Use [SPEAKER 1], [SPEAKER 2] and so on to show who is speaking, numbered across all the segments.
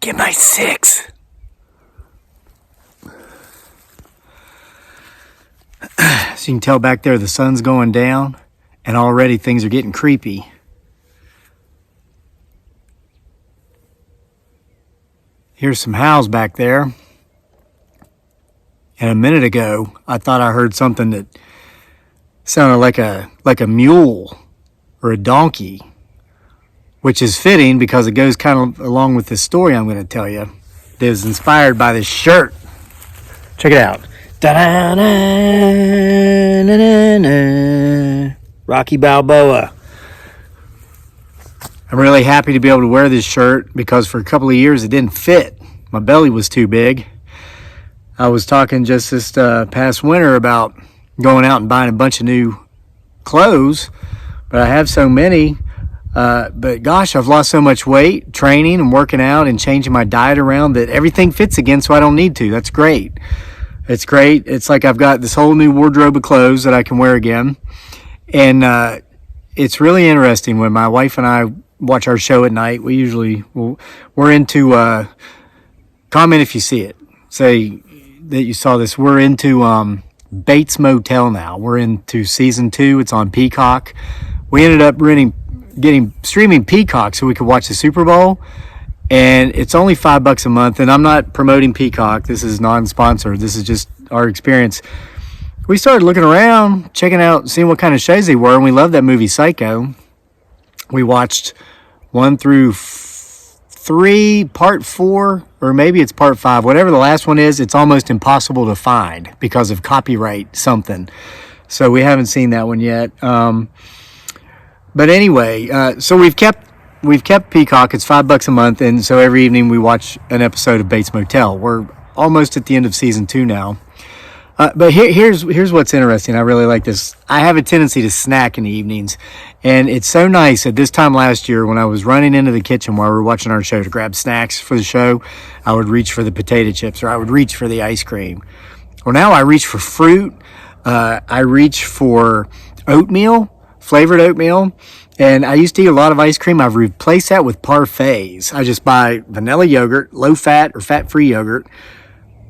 [SPEAKER 1] Get my 6. So you can tell back there the sun's going down, and already things are getting creepy. Here's some howls back there. And a minute ago, I thought I heard something that sounded like a mule or a donkey, which is fitting because it goes kind of along with this story I'm going to tell you. It is inspired by this shirt. Check it out. Rocky Balboa. I'm really happy to be able to wear this shirt because for a couple of years it didn't fit. My belly was too big. I was talking just this past winter about going out and buying a bunch of new clothes, but I have so many. But gosh, I've lost so much weight training and working out and changing my diet around that everything fits again, so I don't need to. That's great. It's great. It's like I've got this whole new wardrobe of clothes that I can wear again. And it's really interesting when my wife and I watch our show at night. We're into, comment if you see it. Say that you saw this. We're into Bates Motel now. We're into season 2. It's on Peacock. We ended up getting streaming Peacock so we could watch the Super Bowl. And it's only $5 a month. And I'm not promoting Peacock. This is non-sponsored. This is just our experience. We started looking around, checking out, seeing what kind of shows they were. And we loved that movie Psycho. We watched 1 through 3, part 4, or maybe it's part 5. Whatever the last one is, it's almost impossible to find because of copyright something. So we haven't seen that one yet. But anyway, so we've kept Peacock. It's $5 a month, and so every evening we watch an episode of Bates Motel. We're almost at the end of season 2 now. But here's what's interesting. I really like this. I have a tendency to snack in the evenings, and it's so nice. At this time last year, when I was running into the kitchen while we were watching our show to grab snacks for the show, I would reach for the potato chips or I would reach for the ice cream. Well, now I reach for fruit. I reach for oatmeal, flavored oatmeal. And I used to eat a lot of ice cream. I've replaced that with parfaits. I just buy vanilla yogurt, low-fat or fat-free yogurt.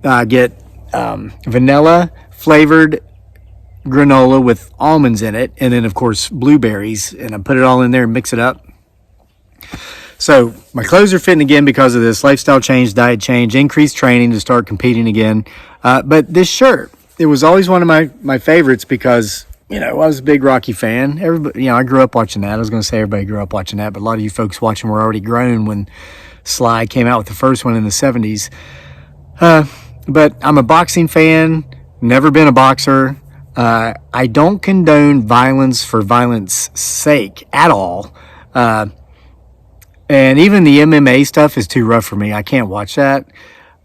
[SPEAKER 1] I get vanilla flavored granola with almonds in it, and then of course blueberries, and I put it all in there and mix it up. So my clothes are fitting again because of this lifestyle change, diet change, increased training to start competing again. But this shirt, it was always one of my favorites because, you know, I was a big Rocky fan. Everybody, you know, I grew up watching that. I was going to say everybody grew up watching that, but a lot of you folks watching were already grown when Sly came out with the first one in the 70s. But I'm a boxing fan, never been a boxer. I don't condone violence for violence sake at all. And even the MMA stuff is too rough for me. I can't watch that.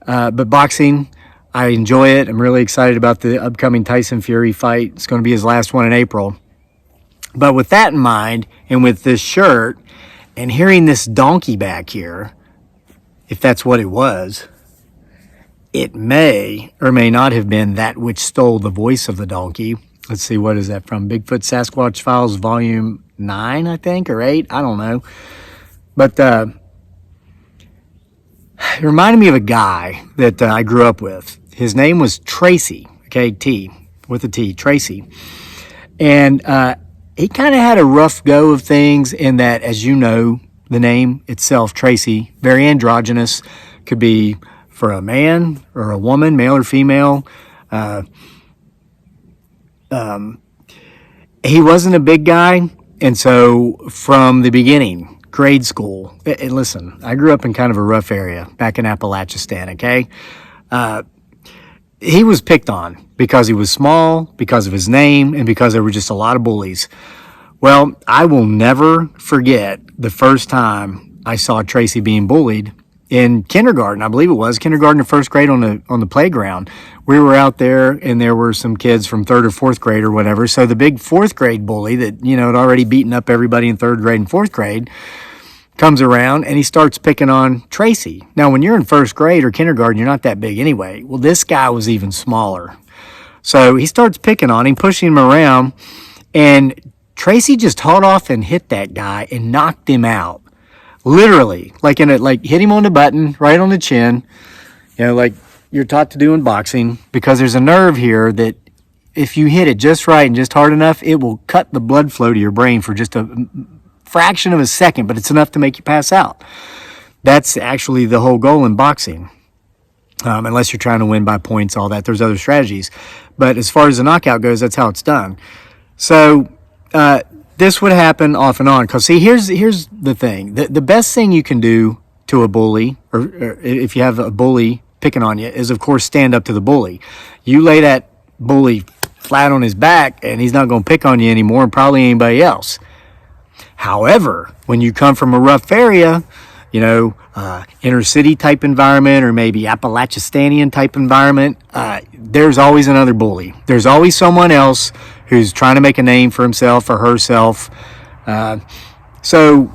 [SPEAKER 1] But boxing, I enjoy it. I'm really excited about the upcoming Tyson Fury fight. It's going to be his last one in April. But with that in mind, and with this shirt, and hearing this donkey back here, if that's what it was, it may or may not have been that which stole the voice of the donkey. Let's see, what is that from? Bigfoot Sasquatch Files Volume 9, I think, or 8? I don't know. But it reminded me of a guy that I grew up with. His name was Tracy, okay, T, with a T, Tracy. And he kind of had a rough go of things in that, as you know, the name itself, Tracy, very androgynous, could be for a man or a woman, male or female. He wasn't a big guy, and so from the beginning, grade school, and listen, I grew up in kind of a rough area back in Appalachistan, okay? He was picked on because he was small, because of his name, and because there were just a lot of bullies. Well, I will never forget the first time I saw Tracy being bullied in kindergarten. I believe it was kindergarten or first grade on the playground. We were out there, and there were some kids from third or fourth grade or whatever. So the big fourth grade bully that, you know, had already beaten up everybody in third grade and fourth grade comes around, and he starts picking on Tracy. Now, when you're in first grade or kindergarten, you're not that big anyway. Well, this guy was even smaller. So he starts picking on him, pushing him around, and Tracy just hauled off and hit that guy and knocked him out. Literally, like hit him on the button, right on the chin, like you're taught to do in boxing, because there's a nerve here that if you hit it just right and just hard enough, it will cut the blood flow to your brain for just a fraction of a second, but it's enough to make you pass out. That's actually the whole goal in boxing. Unless you're trying to win by points, all that. There's other strategies. But as far as the knockout goes, that's how it's done. So this would happen off and on. Because, see, here's the thing. The best thing you can do to a bully, or if you have a bully picking on you, is, of course, stand up to the bully. You lay that bully flat on his back, and he's not going to pick on you anymore, and probably anybody else. However, when you come from a rough area, inner city type environment, or maybe Appalachian type environment, there's always another bully. There's always someone else who's trying to make a name for himself or herself. So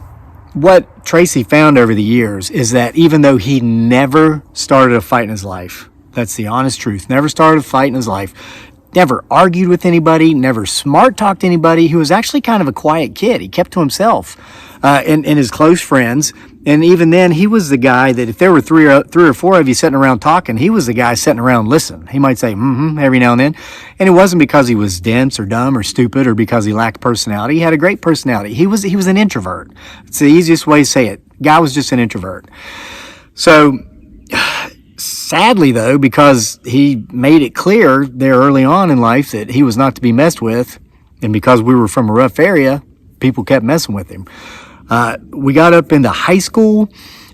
[SPEAKER 1] what Tracy found over the years is that even though he never started a fight in his life, that's the honest truth, never started a fight in his life, never argued with anybody, never smart talked to anybody, he was actually kind of a quiet kid. He kept to himself and his close friends. And even then, he was the guy that if there were three or four of you sitting around talking, he was the guy sitting around listening. He might say, every now and then. And it wasn't because he was dense or dumb or stupid or because he lacked personality. He had a great personality. He was an introvert. It's the easiest way to say it. Guy was just an introvert. So, sadly, though, because he made it clear there early on in life that he was not to be messed with, and because we were from a rough area, people kept messing with him. We got up into high school,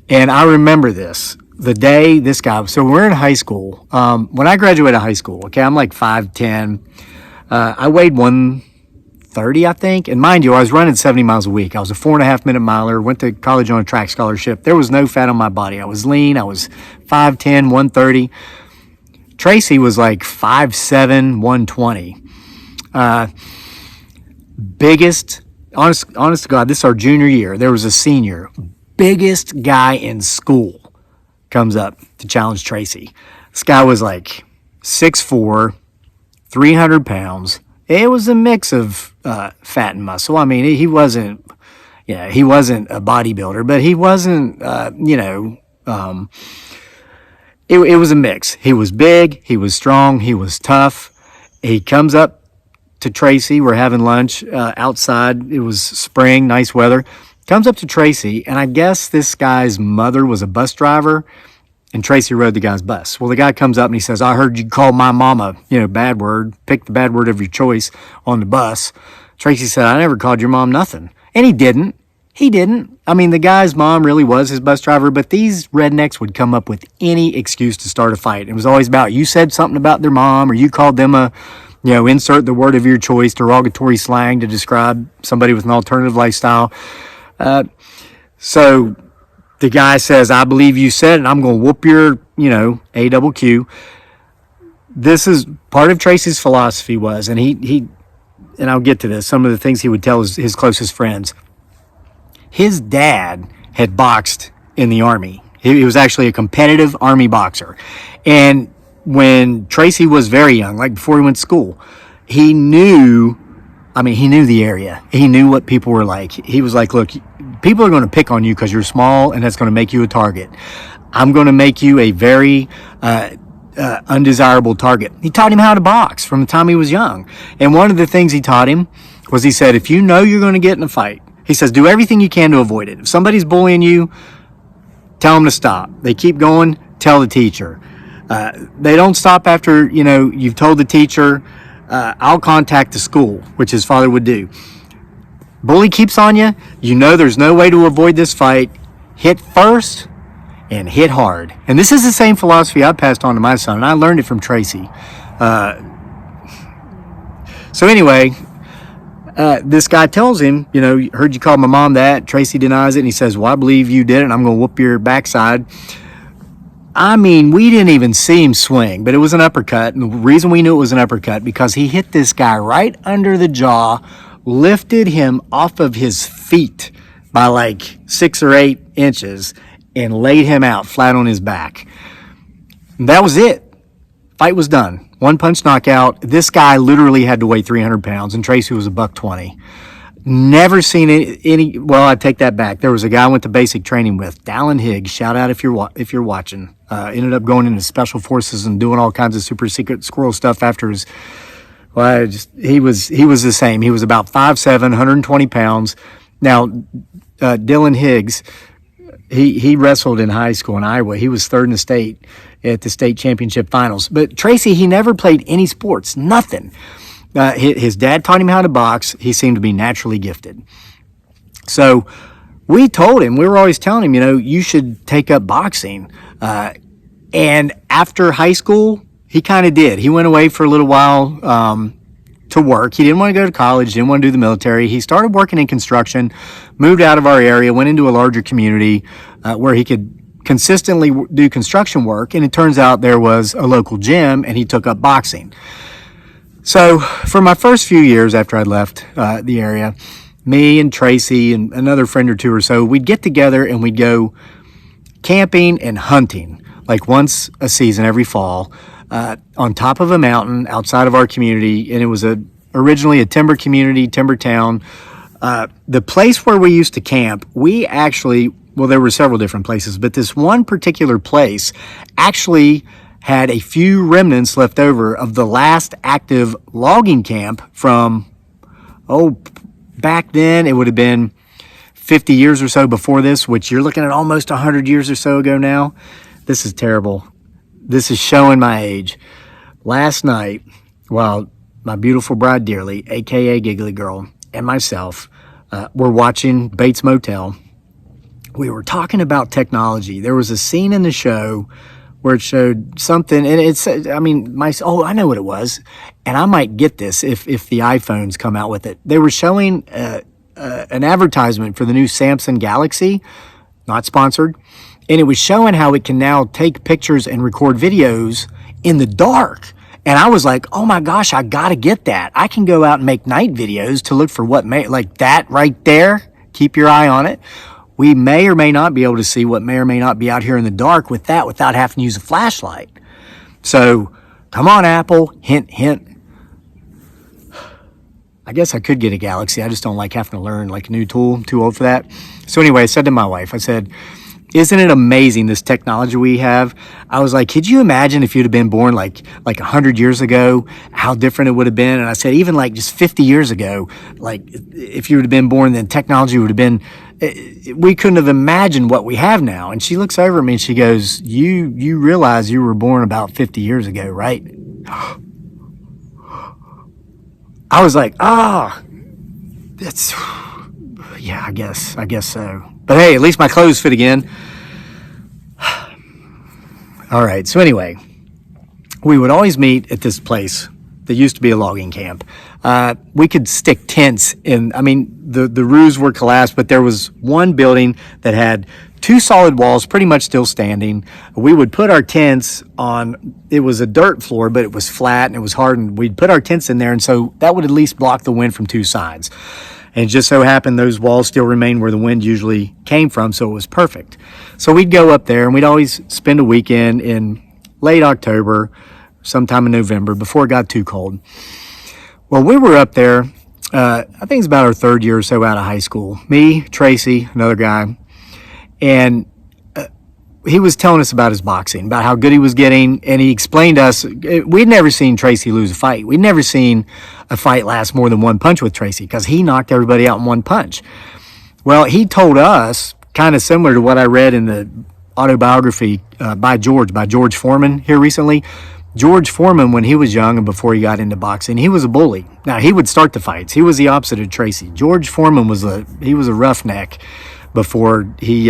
[SPEAKER 1] and I remember this, the day this guy, so we're in high school. When I graduated high school, okay, I'm like 5'10". I weighed 130, I think. And mind you, I was running 70 miles a week. I was a 4.5-minute miler, went to college on a track scholarship. There was no fat on my body. I was lean. I was 5'10", 130. Tracy was like 5'7", 120. Biggest, honest to God, this is our junior year. There was a senior, biggest guy in school comes up to challenge Tracy. This guy was like 6'4", 300 pounds. It was a mix of fat and muscle. I mean, he wasn't a bodybuilder, but he wasn't, it was a mix. He was big, he was strong, he was tough. He comes up to Tracy. We're having lunch outside. It was spring, nice weather. Comes up to Tracy, and I guess this guy's mother was a bus driver, and Tracy rode the guy's bus. Well, the guy comes up and he says, I heard you call my mama, bad word, pick the bad word of your choice on the bus. Tracy said, I never called your mom nothing. And he didn't. I mean, the guy's mom really was his bus driver, but these rednecks would come up with any excuse to start a fight. It was always about, you said something about their mom, or you called them insert the word of your choice, derogatory slang to describe somebody with an alternative lifestyle. So the guy says, I believe you said it, I'm going to whoop your, AQQ. This is part of Tracy's philosophy was, and he and I'll get to this, some of the things he would tell his closest friends. His dad had boxed in the Army. He was actually a competitive Army boxer. And when Tracy was very young, like before he went to school, he knew the area. He knew what people were like. He was like, look, people are going to pick on you because you're small, and that's going to make you a target. I'm going to make you a very undesirable target. He taught him how to box from the time he was young. And one of the things he taught him was, he said, if you know you're going to get in a fight, he says, do everything you can to avoid it. If somebody's bullying you, tell them to stop. They keep going, tell the teacher. They don't stop after, you've told the teacher. I'll contact the school, which his father would do. Bully keeps on you. There's no way to avoid this fight. Hit first and hit hard. And this is the same philosophy I passed on to my son, and I learned it from Tracy. So anyway, this guy tells him, heard you call my mom that. Tracy denies it, and he says, well, I believe you did it, and I'm going to whoop your backside. I mean, we didn't even see him swing, but it was an uppercut. And the reason we knew it was an uppercut, because he hit this guy right under the jaw, lifted him off of his feet by like 6 or 8 inches, and laid him out flat on his back. And that was it. Fight was done. One punch knockout. This guy literally had to weigh 300 pounds, and Tracy was $120. Never seen any. Well, I take that back. There was a guy I went to basic training with, Dallin Higgs. Shout out if you're watching. Ended up going into special forces and doing all kinds of super secret squirrel stuff after his. Well, he was the same. He was about 5'7", 120 pounds. Now, Dylan Higgs, he wrestled in high school in Iowa. He was third in the state at the state championship finals. But Tracy, he never played any sports, nothing. His dad taught him how to box. He seemed to be naturally gifted. So we told him, we were always telling him, you should take up boxing. And after high school, he kind of did. He went away for a little while to work. He didn't want to go to college, didn't want to do the military. He started working in construction, moved out of our area, went into a larger community where he could consistently do construction work. And it turns out there was a local gym, and he took up boxing. So for my first few years after I'd left the area, me and Tracy and another friend or two or so, we'd get together and we'd go camping and hunting, like once a season every fall, on top of a mountain outside of our community. And it was originally a timber community, timber town. The place where we used to camp, there were several different places, but this one particular place actually had a few remnants left over of the last active logging camp from, back then it would have been 50 years or so before this, which you're looking at almost 100 years or so ago now. This is terrible. This is showing my age. Last night, while my beautiful bride dearly, aka Giggly Girl, and myself were watching Bates Motel, we were talking about technology. There was a scene in the show where it showed something, and I know what it was, and I might get this if the iPhones come out with it. They were showing an advertisement for the new Samsung Galaxy, not sponsored, and it was showing how it can now take pictures and record videos in the dark. And I was like, oh my gosh, I gotta get that. I can go out and make night videos to look for like that right there. Keep your eye on it. We may or may not be able to see what may or may not be out here in the dark with that without having to use a flashlight. So, come on, Apple. Hint, hint. I guess I could get a Galaxy. I just don't like having to learn like a new tool. I'm too old for that. So anyway, I said to my wife, I said, isn't it amazing, this technology we have? I was like, could you imagine if you'd have been born like 100 years ago, how different it would have been? And I said, even like just 50 years ago, like if you would have been born, then technology would have been, we couldn't have imagined what we have now. And she looks over at me and she goes, you realize you were born about 50 years ago, right? I was like, that's, yeah, I guess so. But hey, at least my clothes fit again. All right, so anyway, we would always meet at this place that used to be a logging camp. We could stick tents in. The roofs were collapsed, but there was one building that had two solid walls pretty much still standing. We would put our tents on, it was a dirt floor, but it was flat and it was hardened. We'd put our tents in there, and so that would at least block the wind from two sides. And it just so happened those walls still remained where the wind usually came from, so it was perfect. So we'd go up there, and we'd always spend a weekend in late October, sometime in November, before it got too cold. Well, we were up there, I think it's about our third year or so out of high school. Me, Tracy, another guy, and he was telling us about his boxing, about how good he was getting, and he explained to us, we'd never seen Tracy lose a fight. We'd never seen a fight last more than one punch with Tracy, because he knocked everybody out in one punch. Well, he told us, kind of similar to what I read in the autobiography by George Foreman here recently. George Foreman, when he was young and before he got into boxing, he was a bully. Now, he would start the fights. He was the opposite of Tracy. George Foreman was a roughneck before he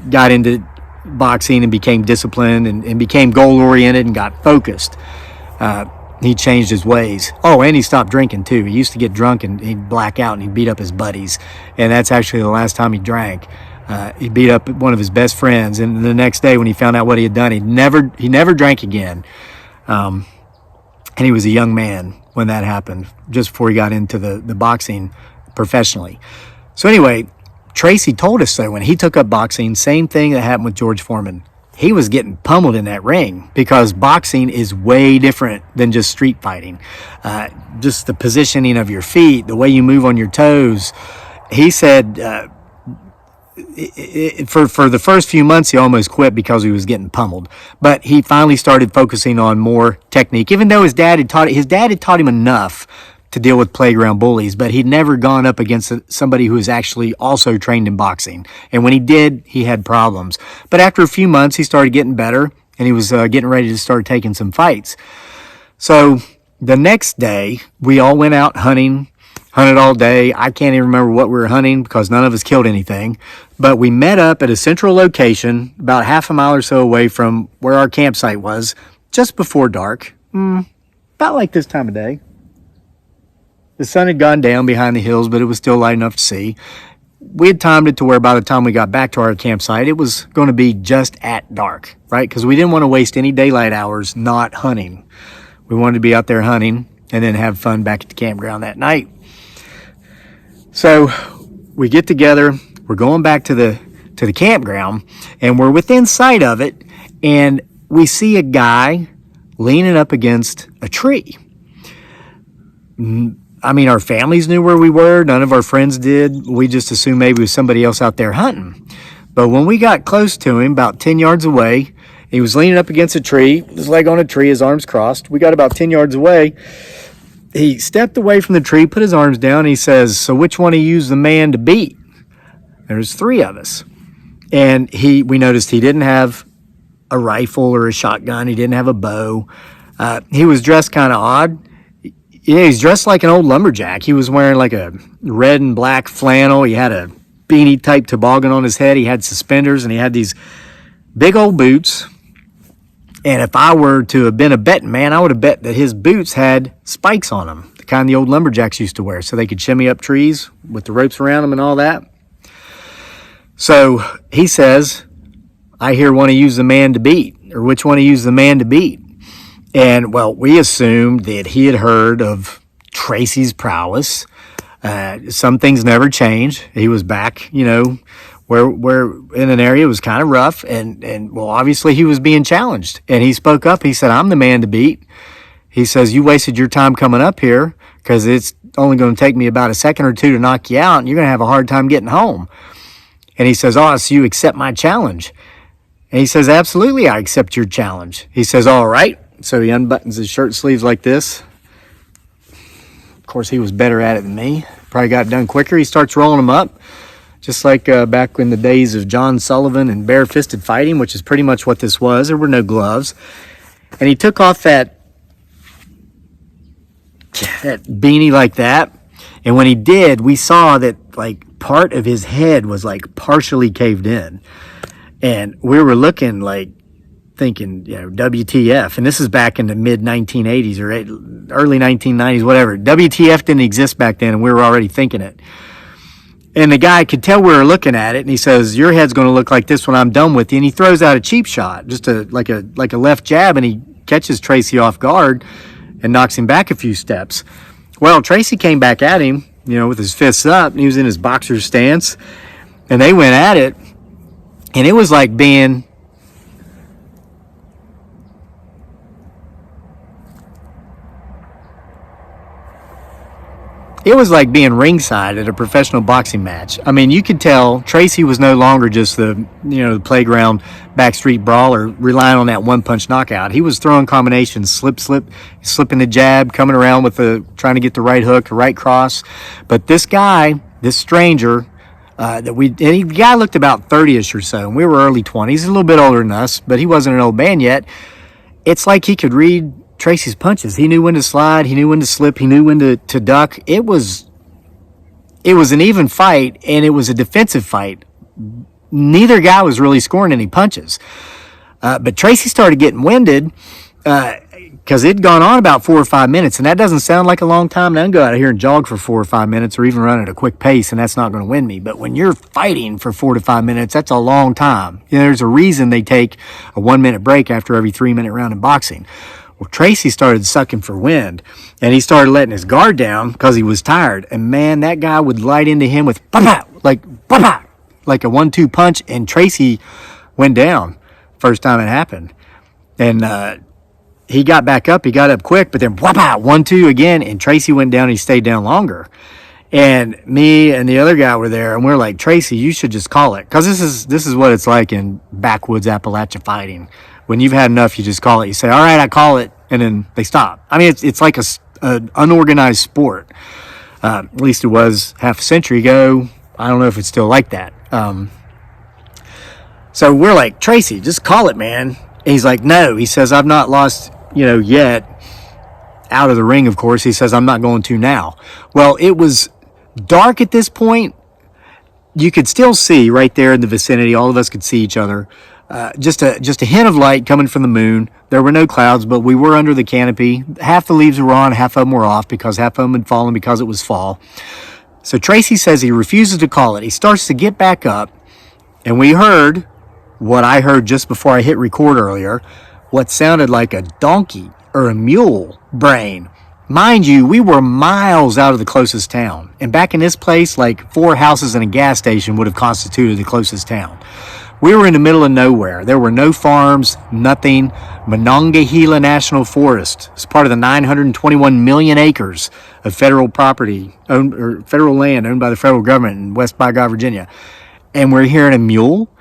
[SPEAKER 1] got into boxing and became disciplined and became goal-oriented and got focused. He changed his ways. Oh, and he stopped drinking, too. He used to get drunk and he'd black out and he'd beat up his buddies. And that's actually the last time he drank. He beat up one of his best friends. And the next day when he found out what he had done, he never drank again. And he was a young man when that happened, just before he got into the boxing professionally. So anyway, Tracy told us, though, when he took up boxing, same thing that happened with George Foreman. he was getting pummeled in that ring, because boxing is way different than just street fighting. Just the positioning of your feet, the way you move on your toes. He said for the first few months he almost quit because he was getting pummeled. But he finally started focusing on more technique, even though his dad had taught him enough to deal with playground bullies, but he'd never gone up against somebody who was actually also trained in boxing. And when he did, he had problems. But after a few months, he started getting better, and he was getting ready to start taking some fights. So the next day, we all went out hunted all day. I can't even remember what we were hunting because none of us killed anything. But we met up at a central location about half a mile or so away from where our campsite was, just before dark, about like this time of day. The sun had gone down behind the hills, but it was still light enough to see. We had timed it to where by the time we got back to our campsite, it was going to be just at dark, right? Because we didn't want to waste any daylight hours not hunting. We wanted to be out there hunting and then have fun back at the campground that night. So we get together, we're going back to the campground, and we're within sight of it, and we see a guy leaning up against a tree. I mean, our families knew where we were. None of our friends did. We just assumed maybe it was somebody else out there hunting. But when we got close to him, about 10 yards away, he was leaning up against a tree, his leg on a tree, his arms crossed. We got about 10 yards away. He stepped away from the tree, put his arms down, and he says, "So which one of you is the man to beat?" There's three of us. And we noticed he didn't have a rifle or a shotgun. He didn't have a bow. He was dressed kind of odd. Yeah, he's dressed like an old lumberjack. He was wearing like a red and black flannel. He had a beanie type toboggan on his head. He had suspenders, and he had these big old boots. And if I were to have been a betting man, I would have bet that his boots had spikes on them, the kind the old lumberjacks used to wear, so they could shimmy up trees with the ropes around them and all that. So he says, "I hear one of you's the man to beat," or "Which one of you's the man to beat?" And, well, we assumed that he had heard of Tracy's prowess. Some things never change. He was back, where in an area it was kind of rough. And well, obviously he was being challenged. And he spoke up. He said, "I'm the man to beat." He says, "You wasted your time coming up here because it's only going to take me about a second or two to knock you out, and you're going to have a hard time getting home." And he says, "Oh, so you accept my challenge?" And he says, "Absolutely, I accept your challenge." He says, "All right." So he unbuttons his shirt sleeves like this. Of course, he was better at it than me. Probably got it done quicker. He starts rolling them up, just like back in the days of John Sullivan and bare-fisted fighting, which is pretty much what this was. There were no gloves. And he took off that beanie like that. And when he did, we saw that like part of his head was like partially caved in. And we were looking like, thinking, WTF. And this is back in the mid 1980s or early 1990s, whatever. WTF didn't exist back then, and we were already thinking it. And the guy could tell we were looking at it, and he says, "Your head's going to look like this when I'm done with you." And he throws out a cheap shot, just like a left jab, and he catches Tracy off guard and knocks him back a few steps. Well, Tracy came back at him, with his fists up, and he was in his boxer stance, and they went at it, and it was like being ringside at a professional boxing match. I mean, you could tell Tracy was no longer just the playground backstreet brawler relying on that one-punch knockout. He was throwing combinations, slipping the jab, coming around with trying to get the right hook, the right cross. But this stranger, the guy looked about 30-ish or so, and we were early 20s, a little bit older than us, but he wasn't an old man yet. It's like he could read Tracy's punches. He knew when to slide, he knew when to slip, he knew when to duck. It was an even fight, and it was a defensive fight. Neither guy was really scoring any punches. But Tracy started getting winded because it'd gone on about 4 or 5 minutes, and that doesn't sound like a long time. Now I can go out here and jog for 4 or 5 minutes or even run at a quick pace, and that's not going to win me. But when you're fighting for 4 to 5 minutes, that's a long time. There's a reason they take a 1-minute break after every 3-minute round in boxing. Well, Tracy started sucking for wind, and he started letting his guard down because he was tired. And, man, that guy would light into him with like a 1-2 punch, and Tracy went down. first time it happened. And he got back up. He got up quick, but then whop out, 1-2 again, and Tracy went down. And he stayed down longer. And me and the other guy were there, and we're like, Tracy, you should just call it, because this is what it's like in backwoods Appalachia fighting. When you've had enough, you just call it. You say, all right, I call it, and then they stop. I mean, it's like an unorganized sport. At least it was half a century ago. I don't know if it's still like that. So we're like, Tracy, just call it, man. And he's like, no. He says, I've not lost, yet. Out of the ring, of course. He says, I'm not going to now. Well, it was dark at this point. You could still see right there in the vicinity. All of us could see each other. Just a hint of light coming from the moon. There were no clouds, but we were under the canopy. Half the leaves were on, half of them were off, because half of them had fallen because it was fall. So Tracy says he refuses to call it. He starts to get back up, and we heard what I heard just before I hit record earlier, what sounded like a donkey or a mule braying. Mind you, we were miles out of the closest town. And back in this place, like 4 houses and a gas station would have constituted the closest town. We were in the middle of nowhere. There were no farms, nothing. Monongahela National Forest is part of the 921 million acres of federal property, federal land owned by the federal government in West by God, Virginia. And we're hearing a mule.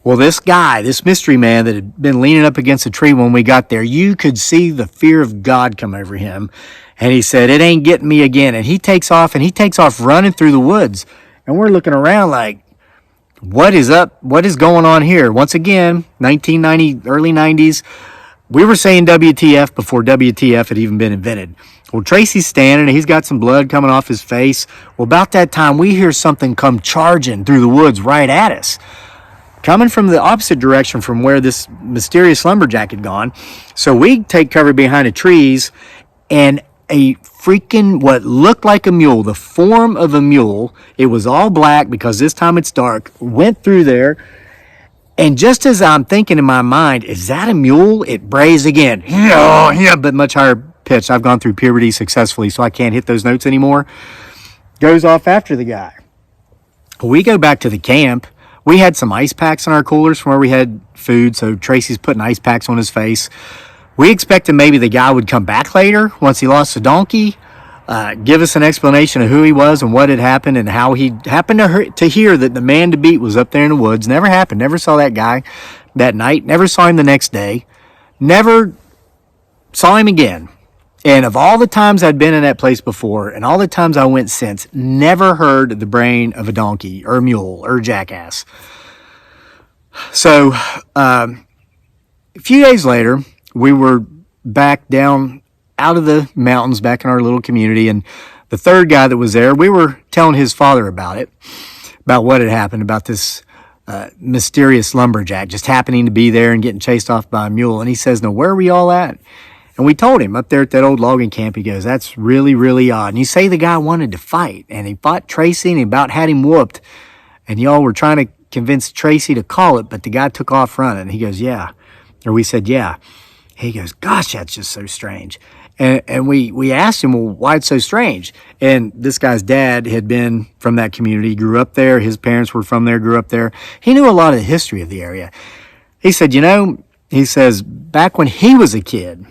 [SPEAKER 1] Well, this guy, this mystery man that had been leaning up against a tree when we got there, you could see the fear of God come over him. And he said, it ain't getting me again. And he takes off running through the woods. And we're looking around like, what is up? What is going on here? Once again, 1990, early 90s, we were saying WTF before WTF had even been invented. Well, Tracy's standing and he's got some blood coming off his face. Well, about that time, we hear something come charging through the woods right at us, coming from the opposite direction from where this mysterious lumberjack had gone. So we take cover behind the trees, and a freaking, what looked like a mule, the form of a mule, it was all black because this time it's dark, went through there. And just as I'm thinking in my mind, is that a mule? It brays again. Yeah, but much higher pitch. I've gone through puberty successfully, so I can't hit those notes anymore. Goes off after the guy. We go back to the camp. We had some ice packs in our coolers from where we had food, so Tracy's putting ice packs on his face. We expected maybe the guy would come back later once he lost the donkey, give us an explanation of who he was and what had happened and how he happened to hear that the man to beat was up there in the woods. Never happened. Never saw that guy that night. Never saw him the next day. Never saw him again. And of all the times I'd been in that place before and all the times I went since, never heard the braying of a donkey or a mule or a jackass. So a few days later, we were back down out of the mountains, back in our little community. And the third guy that was there, we were telling his father about it, about what had happened, about this mysterious lumberjack just happening to be there and getting chased off by a mule. And he says, "No, where are we all at?" And we told him up there at that old logging camp. He goes, "That's really, really odd." And you say the guy wanted to fight, and he fought Tracy, and he about had him whooped. And y'all were trying to convince Tracy to call it, but the guy took off running. He goes, "Yeah." Or we said, "Yeah." He goes, "Gosh, that's just so strange." And we asked him, well, why it's so strange? And this guy's dad had been from that community, grew up there. His parents were from there, grew up there. He knew a lot of the history of the area. He said, he says, back when he was a kid,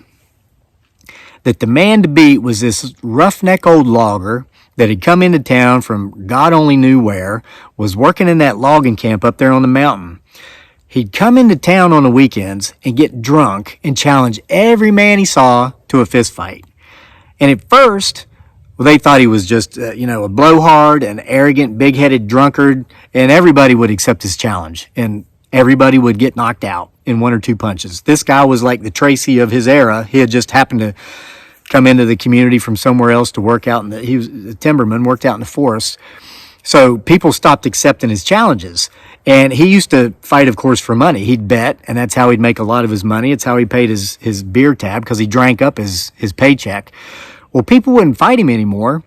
[SPEAKER 1] that the man to beat was this roughneck old logger that had come into town from God only knew where, was working in that logging camp up there on the mountain. He'd come into town on the weekends and get drunk and challenge every man he saw to a fist fight. And at first, well, they thought he was just, a blowhard, an arrogant, big-headed drunkard, and everybody would accept his challenge. And everybody would get knocked out in 1 or 2 punches. This guy was like the Tracy of his era. He had just happened to come into the community from somewhere else to work out he was a timberman, worked out in the forest. So people stopped accepting his challenges. And he used to fight, of course, for money. He'd bet, and that's how he'd make a lot of his money. It's how he paid his beer tab, because he drank up his paycheck. Well, people wouldn't fight him anymore.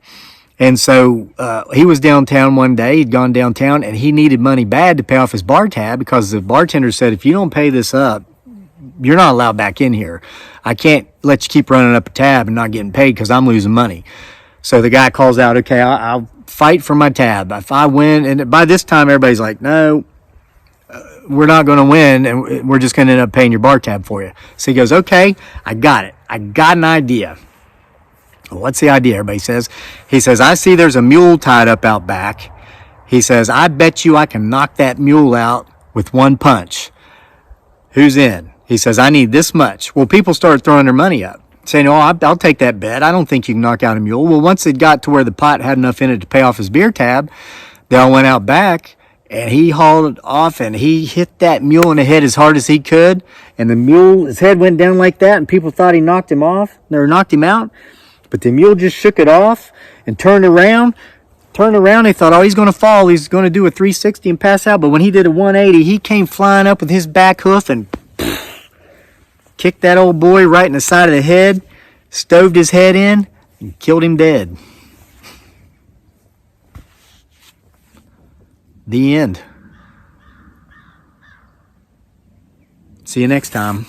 [SPEAKER 1] And so he was downtown one day. He'd gone downtown, and he needed money bad to pay off his bar tab, because the bartender said, if you don't pay this up, you're not allowed back in here. I can't let you keep running up a tab and not getting paid because I'm losing money. So the guy calls out, okay, I'll fight for my tab. If I win, and by this time everybody's like, no, we're not going to win, and we're just going to end up paying your bar tab for you. So he goes, okay, I got it. I got an idea. What's the idea? Everybody says. He says, I see there's a mule tied up out back. He says, I bet you I can knock that mule out with one punch. Who's in? He says, I need this much. Well, people started throwing their money up, saying, oh, I'll take that bet. I don't think you can knock out a mule. Well, once it got to where the pot had enough in it to pay off his beer tab, they all went out back, and he hauled off, and he hit that mule in the head as hard as he could, and the mule, his head went down like that, and people thought he knocked him off, or knocked him out, but the mule just shook it off and turned around. They thought, oh, he's going to fall. He's going to do a 360 and pass out. But when he did a 180, he came flying up with his back hoof and kicked that old boy right in the side of the head, stoved his head in, and killed him dead. The end. See you next time.